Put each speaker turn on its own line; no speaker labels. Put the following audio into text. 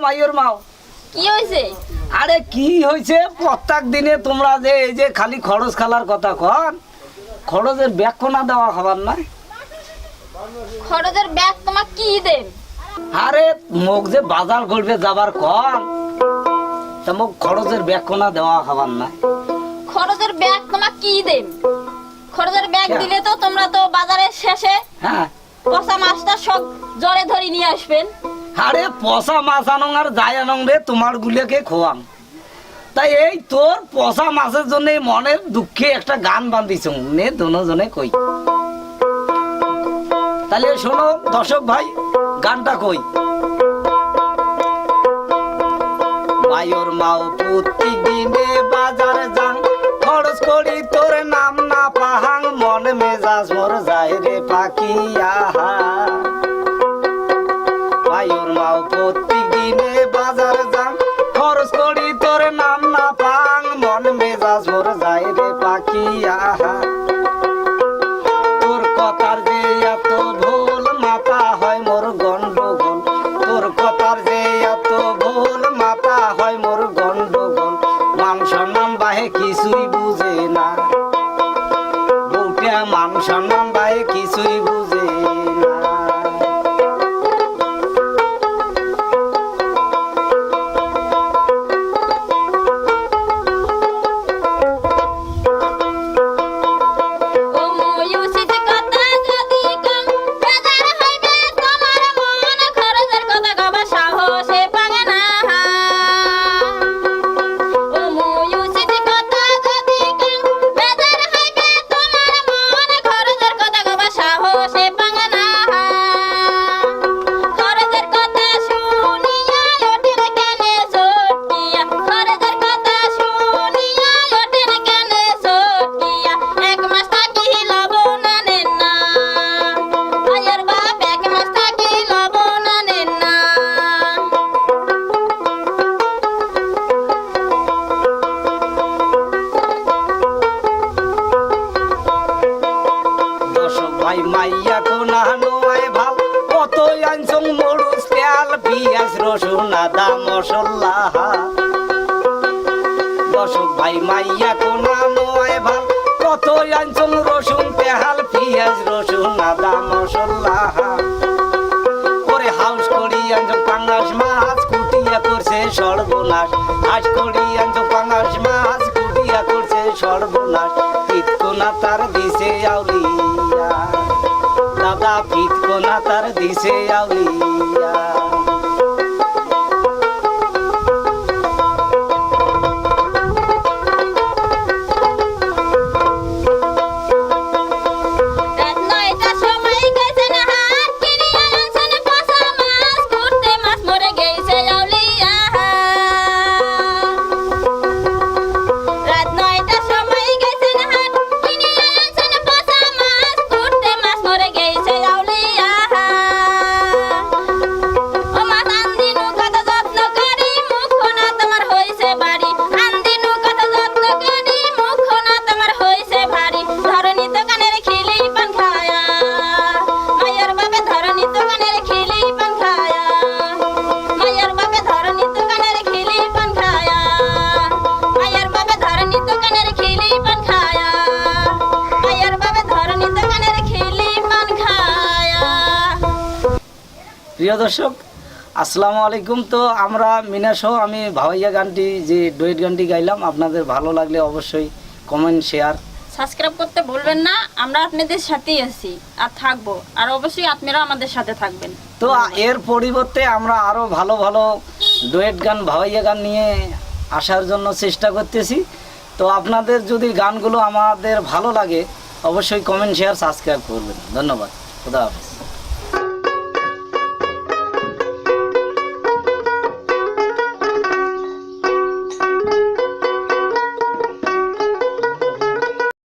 মাইয়ের মাও
কি হয়েছে?
আরে কি হয়েছে প্রত্যেক দিনে তোমরা যে এই যে খালি খরচ খালার কথা কন খরচের ব্যাখ্যা দেওয়া খাবার না
খরচের ব্যাগ তোমার কি দেব?
আরে মুখ যে বাজার করবে যাবার কন তা মুখ খরচের ব্যাখ্যা দেওয়া খাবার না
খরচের ব্যাগ তোমার কি দেব? খরচের ব্যাগ
আচ্ছা।
দিলে তো তোমরা তো বাজারের শেষে
হ্যাঁ
পচা মাছটা সব জলে ধরে নিয়ে আসবেন।
আরে পচা মাছ আনং আর যাই আনং রে তোমার গুলিয়াকে খোয়াম তাই এই তোর পচা মাছের জন্য মনের দুঃখে একটা গান বান্ধিছ নে দুজনে কই তাহলে শোনো দর্শক ভাই গানটা কই মায়োর মাও প্রত্যেক দিনে বাজার যাং খরচ করি তোর নাম না পাহাং মন মেজাজ মোর যায় রে পাখি আহা মায়োর মাও প্রত্যেক দিনে বাজার যাং খরচ করি তোর নাম না পাহাং মন মেজাজ মোর যায় রে পাখি আহা তোর কথার যে এত ভুল মাথা হয় মোর গন্ডগোল তোর কথার যে এত ভুল মাথা হয় মোর গন্ডগোল মান সম্মান বাহে কিছুই বুঝে না বউটা মান সম্মান বাহে কিছুই বুঝে না
ও ময়ূসিত কথা যদি কম বেজার হইবে তোমার মন খরচের কথা কবা সাহসে পাগে না। ও ময়ূসিত কথা যদি কম বেজার হইবে তোমার মন খরচের কথা কবা সাহসে পাগে না। খরচের কথা শুনিয়া ওঠেন কানে চটিয়া খরচের কথা শুনিয়া ওঠেন কানে চটিয়া এক মাস থাকি লবণ আনেন না মায়ের বাপ এক মাস থাকি লবণ আনেন না।
দর্শক ভাই মাইয়া কোনা নয় ভাল কত আনছং মরুচ তেল পিঁয়াজ রসুন আদা মশলা দর্শক ভাই মাইয়া কোনা নয় ভাল কত আনছং রসুন তেল পিঁয়াজ রসুন আদা মশলা করে হাউস করি আনছং পাঙ্গাস মাছ কুটিয়া করছে সর্বনাশ হাঁস করি আনছং পাঙ্গাস মাছ কুটিয়া করছে সর্বনাশ পিতকোনা তার দিছে আউলিয়া দাদা পিতকোনা তার দিছে আউলিয়া
রাত ৯টার সময় গেছেন হাট কিনিয়া আনছেন পচা মাছ কুটতে মাছ মরে গেছে আউলিয়া। রাত ৯টার সময় গেছেন হাট কিনিয়া আনছেন পচা মাছ কুটতে মাছ মরে গেছে আউলিয়া। ও মাছ আনদিনু কত যত্ন করি মুখখানা তোমার হইছে বাড়ি আনদিনু কত যত্ন করি মুখখানা তোমার হইছে ভারী ধরনি তো কানের খিলি পান খায়া মায়ের বাপে ধরনি তো কানের খিলি পান খায়া মায়ের বাপে ধরনি তো কানের খিলি পান খায়া মায়ের বাপে ধরনি তো কানের খিলি পান খায়া মায়ের বাপে ধরনি তো কানের খিলি পান খায়া।
প্রিয় দর্শক আসসালামু আলাইকুম তো আমরা মিনা সহ আমি ভাওয়াইয়া গানটি যে ডুয়েট গানটি গাইলাম আপনাদের ভালো লাগলে অবশ্যই কমেন্ট শেয়ার
সাবস্ক্রাইব করতে ভুলবেন না। আমরা আপনাদের সাথেই আছি আর থাকবো আর অবশ্যই আপনারা আমাদের সাথে থাকবেন।
তো এর পরিবর্তে আমরা আরো ভালো ভালো ডুয়েট গান ভাওয়াইয়া গান নিয়ে আসার জন্য চেষ্টা করতেছি তো আপনাদের যদি গানগুলো আমাদের ভালো লাগে অবশ্যই কমেন্ট শেয়ার সাবস্ক্রাইব করবেন ধন্যবাদ খুদা হাফেজ।